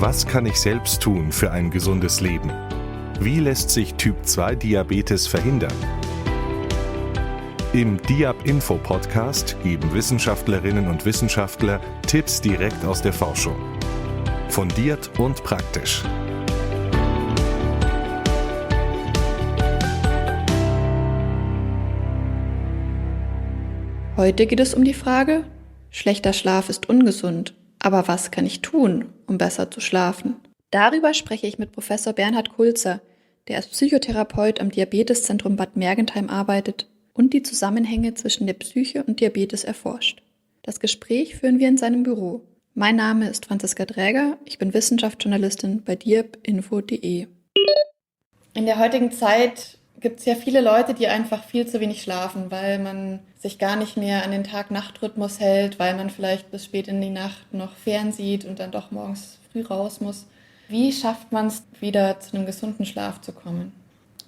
Was kann ich selbst tun für ein gesundes Leben? Wie lässt sich Typ-2-Diabetes verhindern? Im DIAB-Info-Podcast geben Wissenschaftlerinnen und Wissenschaftler Tipps direkt aus der Forschung. Fundiert und praktisch. Heute geht es um die Frage: Schlechter Schlaf ist ungesund, aber was kann ich tun, um besser zu schlafen? Darüber spreche ich mit Professor Bernhard Kulzer, der als Psychotherapeut am Diabeteszentrum Bad Mergentheim arbeitet und die Zusammenhänge zwischen der Psyche und Diabetes erforscht. Das Gespräch führen wir in seinem Büro. Mein Name ist Franziska Dräger, ich bin Wissenschaftsjournalistin bei diabinfo.de. In der heutigen Zeit gibt es ja viele Leute, die einfach viel zu wenig schlafen, weil man sich gar nicht mehr an den Tag-Nacht-Rhythmus hält, weil man vielleicht bis spät in die Nacht noch fernsieht und dann doch morgens früh raus muss. Wie schafft man es, wieder zu einem gesunden Schlaf zu kommen?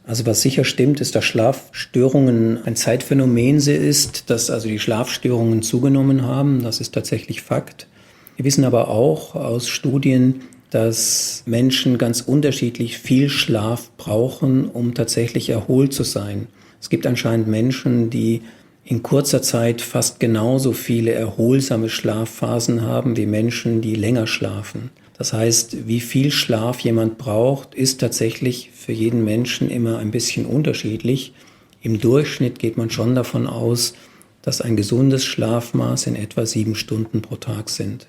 Also was sicher stimmt, ist, dass Schlafstörungen ein Zeitphänomen ist, dass also die Schlafstörungen zugenommen haben. Das ist tatsächlich Fakt. Wir wissen aber auch aus Studien, dass Menschen ganz unterschiedlich viel Schlaf brauchen, um tatsächlich erholt zu sein. Es gibt anscheinend Menschen, die in kurzer Zeit fast genauso viele erholsame Schlafphasen haben wie Menschen, die länger schlafen. Das heißt, wie viel Schlaf jemand braucht, ist tatsächlich für jeden Menschen immer ein bisschen unterschiedlich. Im Durchschnitt geht man schon davon aus, dass ein gesundes Schlafmaß in etwa 7 Stunden pro Tag sind.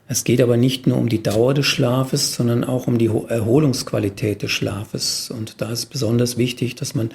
Es geht aber nicht nur um die Dauer des Schlafes, sondern auch um die Erholungsqualität des Schlafes. Und da ist besonders wichtig, dass man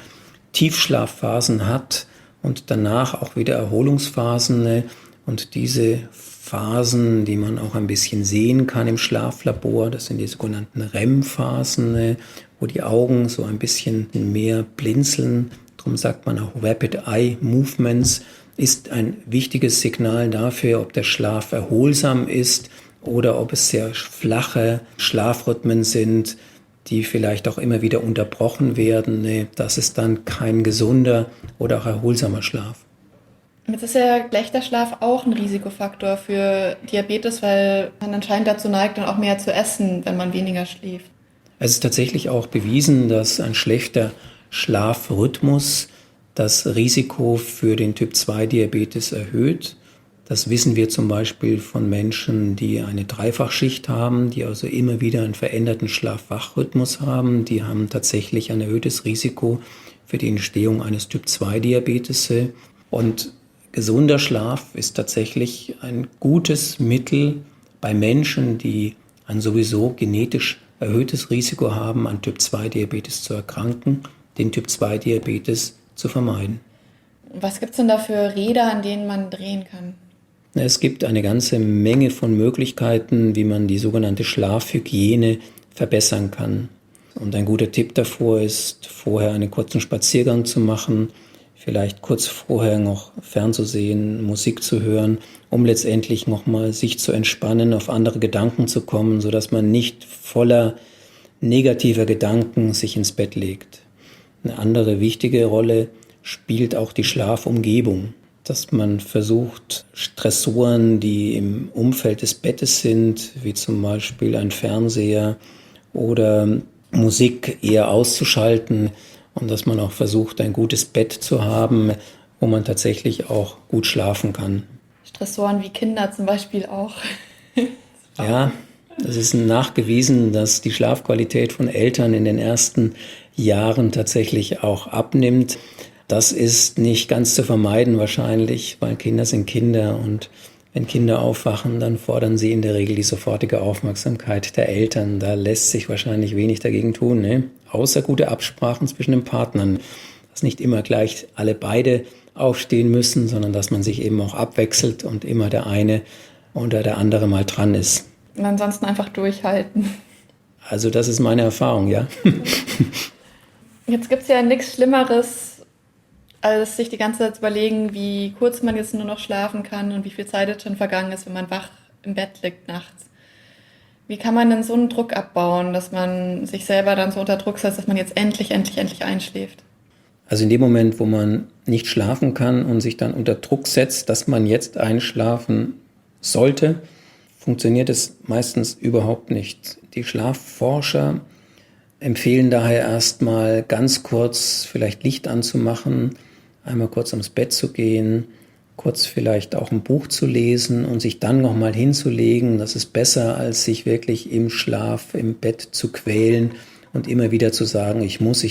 Tiefschlafphasen hat und danach auch wieder Erholungsphasen. Und diese Phasen, die man auch ein bisschen sehen kann im Schlaflabor, das sind die sogenannten REM-Phasen, wo die Augen so ein bisschen mehr blinzeln. Darum sagt man auch Rapid Eye Movements, ist ein wichtiges Signal dafür, ob der Schlaf erholsam ist oder ob es sehr flache Schlafrhythmen sind, die vielleicht auch immer wieder unterbrochen werden. Das ist dann kein gesunder oder auch erholsamer Schlaf. Jetzt ist ja schlechter Schlaf auch ein Risikofaktor für Diabetes, weil man anscheinend dazu neigt, dann auch mehr zu essen, wenn man weniger schläft. Es ist tatsächlich auch bewiesen, dass ein schlechter Schlafrhythmus das Risiko für den Typ-2-Diabetes erhöht. Das wissen wir zum Beispiel von Menschen, die eine Dreifachschicht haben, die also immer wieder einen veränderten Schlaf-Wach-Rhythmus haben. Die haben tatsächlich ein erhöhtes Risiko für die Entstehung eines Typ-2-Diabetes. Und gesunder Schlaf ist tatsächlich ein gutes Mittel bei Menschen, die ein sowieso genetisch erhöhtes Risiko haben, an Typ-2-Diabetes zu erkranken, den Typ-2-Diabetes zu vermeiden. Was gibt es denn da für Räder, an denen man drehen kann? Es gibt eine ganze Menge von Möglichkeiten, wie man die sogenannte Schlafhygiene verbessern kann. Und ein guter Tipp davor ist, vorher einen kurzen Spaziergang zu machen, vielleicht kurz vorher noch fernzusehen, Musik zu hören, um letztendlich nochmal sich zu entspannen, auf andere Gedanken zu kommen, sodass man nicht voller negativer Gedanken sich ins Bett legt. Eine andere wichtige Rolle spielt auch die Schlafumgebung, dass man versucht, Stressoren, die im Umfeld des Bettes sind, wie zum Beispiel ein Fernseher oder Musik, eher auszuschalten und dass man auch versucht, ein gutes Bett zu haben, wo man tatsächlich auch gut schlafen kann. Stressoren wie Kinder zum Beispiel auch. Ja, es ist nachgewiesen, dass die Schlafqualität von Eltern in den ersten Jahren tatsächlich auch abnimmt. Das ist nicht ganz zu vermeiden wahrscheinlich, weil Kinder sind Kinder und wenn Kinder aufwachen, dann fordern sie in der Regel die sofortige Aufmerksamkeit der Eltern. Da lässt sich wahrscheinlich wenig dagegen tun, ne? Außer gute Absprachen zwischen den Partnern, dass nicht immer gleich alle beide aufstehen müssen, sondern dass man sich eben auch abwechselt und immer der eine oder der andere mal dran ist. Und ansonsten einfach durchhalten. Also das ist meine Erfahrung, ja. Jetzt gibt es ja nichts Schlimmeres, als sich die ganze Zeit zu überlegen, wie kurz man jetzt nur noch schlafen kann und wie viel Zeit jetzt schon vergangen ist, wenn man wach im Bett liegt nachts. Wie kann man denn so einen Druck abbauen, dass man sich selber dann so unter Druck setzt, dass man jetzt endlich einschläft? Also in dem Moment, wo man nicht schlafen kann und sich dann unter Druck setzt, dass man jetzt einschlafen sollte, funktioniert es meistens überhaupt nicht. Die Schlafforscher empfehlen daher erstmal ganz kurz vielleicht Licht anzumachen, einmal kurz ums Bett zu gehen, kurz vielleicht auch ein Buch zu lesen und sich dann nochmal hinzulegen. Das ist besser, als sich wirklich im Schlaf, im Bett zu quälen und immer wieder zu sagen, ich muss.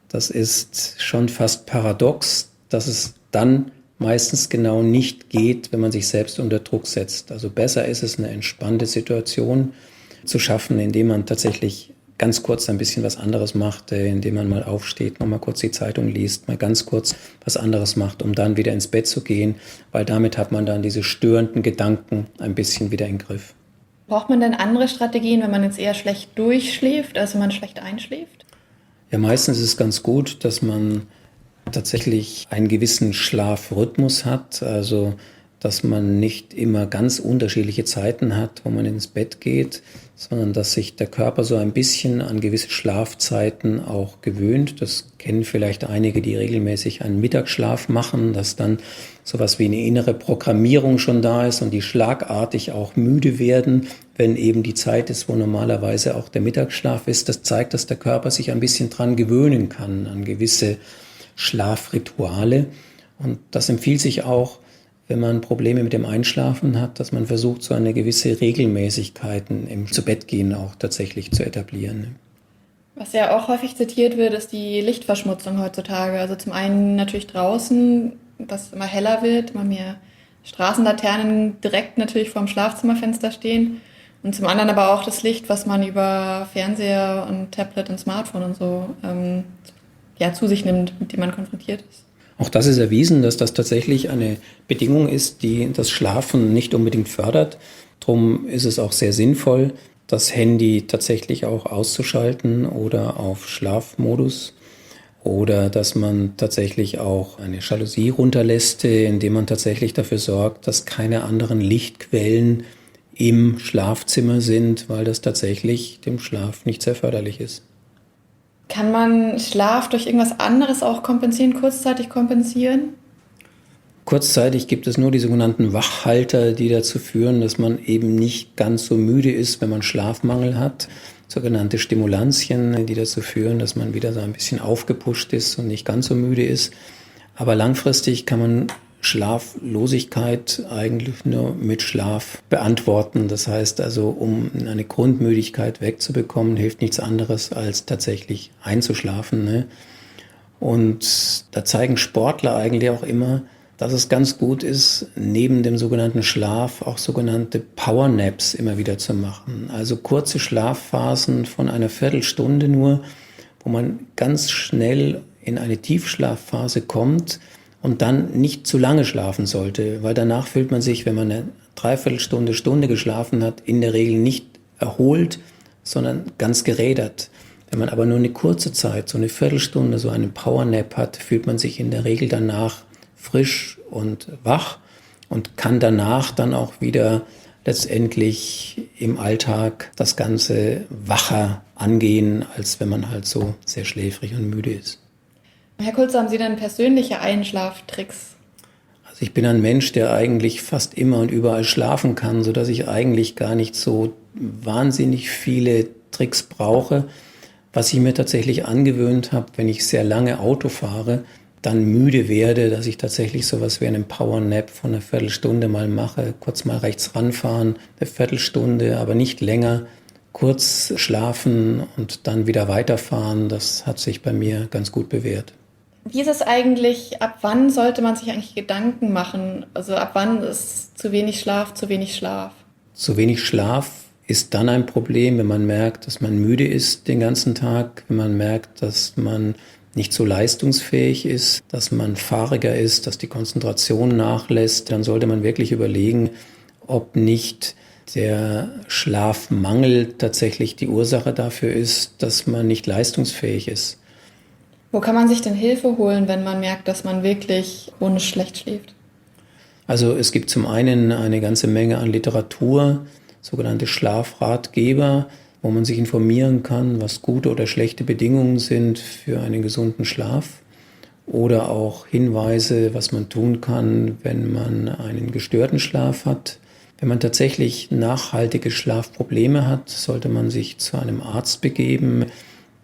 Das ist schon fast paradox, dass es dann meistens genau nicht geht, wenn man sich selbst unter Druck setzt. Also besser ist es, eine entspannte Situation zu schaffen, indem man tatsächlich ganz kurz ein bisschen was anderes macht, indem man mal aufsteht, nochmal kurz die Zeitung liest, mal ganz kurz was anderes macht, um dann wieder ins Bett zu gehen, weil damit hat man dann diese störenden Gedanken ein bisschen wieder im Griff. Braucht man denn andere Strategien, wenn man jetzt eher schlecht durchschläft, als wenn man schlecht einschläft? Ja, meistens ist es ganz gut, dass man tatsächlich einen gewissen Schlafrhythmus hat, also dass man nicht immer ganz unterschiedliche Zeiten hat, wo man ins Bett geht, sondern dass sich der Körper so ein bisschen an gewisse Schlafzeiten auch gewöhnt. Das kennen vielleicht einige, die regelmäßig einen Mittagsschlaf machen, dass dann sowas wie eine innere Programmierung schon da ist und die schlagartig auch müde werden, wenn eben die Zeit ist, wo normalerweise auch der Mittagsschlaf ist. Das zeigt, dass der Körper sich ein bisschen dran gewöhnen kann, an gewisse Schlafrituale. Und das empfiehlt sich auch, wenn man Probleme mit dem Einschlafen hat, dass man versucht, so eine gewisse Regelmäßigkeiten im Zubettgehen auch tatsächlich zu etablieren. Was ja auch häufig zitiert wird, ist die Lichtverschmutzung heutzutage. Also zum einen natürlich draußen, dass es immer heller wird, immer mehr Straßenlaternen direkt natürlich vorm Schlafzimmerfenster stehen. Und zum anderen aber auch das Licht, was man über Fernseher und Tablet und Smartphone und so zu sich nimmt, mit dem man konfrontiert ist. Auch das ist erwiesen, dass das tatsächlich eine Bedingung ist, die das Schlafen nicht unbedingt fördert. Darum ist es auch sehr sinnvoll, das Handy tatsächlich auch auszuschalten oder auf Schlafmodus. Oder dass man tatsächlich auch eine Jalousie runterlässt, indem man tatsächlich dafür sorgt, dass keine anderen Lichtquellen im Schlafzimmer sind, weil das tatsächlich dem Schlaf nicht sehr förderlich ist. Kann man Schlaf durch irgendwas anderes auch kompensieren, kurzzeitig kompensieren? Kurzzeitig gibt es nur die sogenannten Wachhalter, die dazu führen, dass man eben nicht ganz so müde ist, wenn man Schlafmangel hat. Sogenannte Stimulantien, die dazu führen, dass man wieder so ein bisschen aufgepusht ist und nicht ganz so müde ist. Aber langfristig kann man Schlaflosigkeit eigentlich nur mit Schlaf beantworten. Das heißt also, um eine Grundmüdigkeit wegzubekommen, hilft nichts anderes, als tatsächlich einzuschlafen, ne? Und da zeigen Sportler eigentlich auch immer, dass es ganz gut ist, neben dem sogenannten Schlaf auch sogenannte Powernaps immer wieder zu machen. Also kurze Schlafphasen von einer Viertelstunde nur, wo man ganz schnell in eine Tiefschlafphase kommt und dann nicht zu lange schlafen sollte, weil danach fühlt man sich, wenn man eine Dreiviertelstunde, Stunde geschlafen hat, in der Regel nicht erholt, sondern ganz gerädert. Wenn man aber nur eine kurze Zeit, so eine Viertelstunde, so einen Powernap hat, fühlt man sich in der Regel danach frisch und wach und kann danach dann auch wieder letztendlich im Alltag das Ganze wacher angehen, als wenn man halt so sehr schläfrig und müde ist. Herr Kulzer, haben Sie denn persönliche Einschlaftricks? Also ich bin ein Mensch, der eigentlich fast immer und überall schlafen kann, sodass ich eigentlich gar nicht so wahnsinnig viele Tricks brauche. Was ich mir tatsächlich angewöhnt habe, wenn ich sehr lange Auto fahre, dann müde werde, dass ich tatsächlich sowas wie einen Powernap von einer Viertelstunde mal mache, kurz mal rechts ranfahren, eine Viertelstunde, aber nicht länger, kurz schlafen und dann wieder weiterfahren. Das hat sich bei mir ganz gut bewährt. Wie ist es eigentlich, ab wann sollte man sich eigentlich Gedanken machen? Also ab wann ist zu wenig Schlaf, zu wenig Schlaf? Zu wenig Schlaf ist dann ein Problem, wenn man merkt, dass man müde ist den ganzen Tag, wenn man merkt, dass man nicht so leistungsfähig ist, dass man fahriger ist, dass die Konzentration nachlässt, dann sollte man wirklich überlegen, ob nicht der Schlafmangel tatsächlich die Ursache dafür ist, dass man nicht leistungsfähig ist. Wo kann man sich denn Hilfe holen, wenn man merkt, dass man wirklich ohne schlecht schläft? Also es gibt zum einen eine ganze Menge an Literatur, sogenannte Schlafratgeber, wo man sich informieren kann, was gute oder schlechte Bedingungen sind für einen gesunden Schlaf. Oder auch Hinweise, was man tun kann, wenn man einen gestörten Schlaf hat. Wenn man tatsächlich nachhaltige Schlafprobleme hat, sollte man sich zu einem Arzt begeben,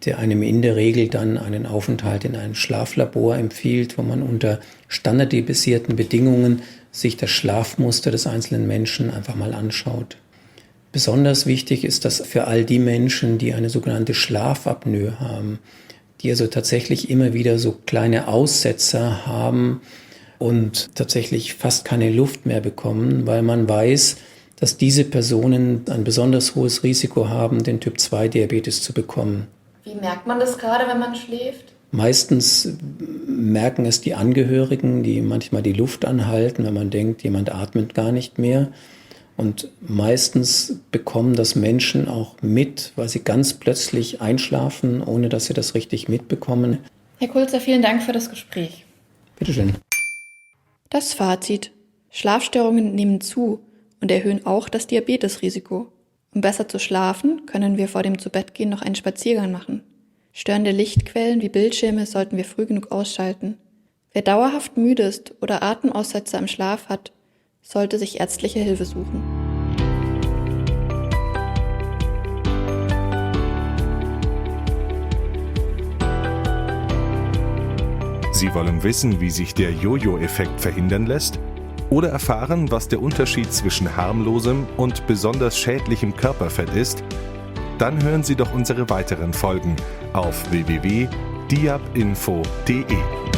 der einem in der Regel dann einen Aufenthalt in einem Schlaflabor empfiehlt, wo man unter standardisierten Bedingungen sich das Schlafmuster des einzelnen Menschen einfach mal anschaut. Besonders wichtig ist das für all die Menschen, die eine sogenannte Schlafapnoe haben, die also tatsächlich immer wieder so kleine Aussetzer haben und tatsächlich fast keine Luft mehr bekommen, weil man weiß, dass diese Personen ein besonders hohes Risiko haben, den Typ-2-Diabetes zu bekommen. Wie merkt man das gerade, wenn man schläft? Meistens merken es die Angehörigen, die manchmal die Luft anhalten, wenn man denkt, jemand atmet gar nicht mehr. Und meistens bekommen das Menschen auch mit, weil sie ganz plötzlich einschlafen, ohne dass sie das richtig mitbekommen. Herr Kulzer, vielen Dank für das Gespräch. Bitte schön. Das Fazit: Schlafstörungen nehmen zu und erhöhen auch das Diabetesrisiko. Um besser zu schlafen, können wir vor dem Zubettgehen noch einen Spaziergang machen. Störende Lichtquellen wie Bildschirme sollten wir früh genug ausschalten. Wer dauerhaft müde ist oder Atemaussetzer im Schlaf hat, sollte sich ärztliche Hilfe suchen. Sie wollen wissen, wie sich der Jojo-Effekt verhindern lässt? Oder erfahren, was der Unterschied zwischen harmlosem und besonders schädlichem Körperfett ist? Dann hören Sie doch unsere weiteren Folgen auf www.diabinfo.de.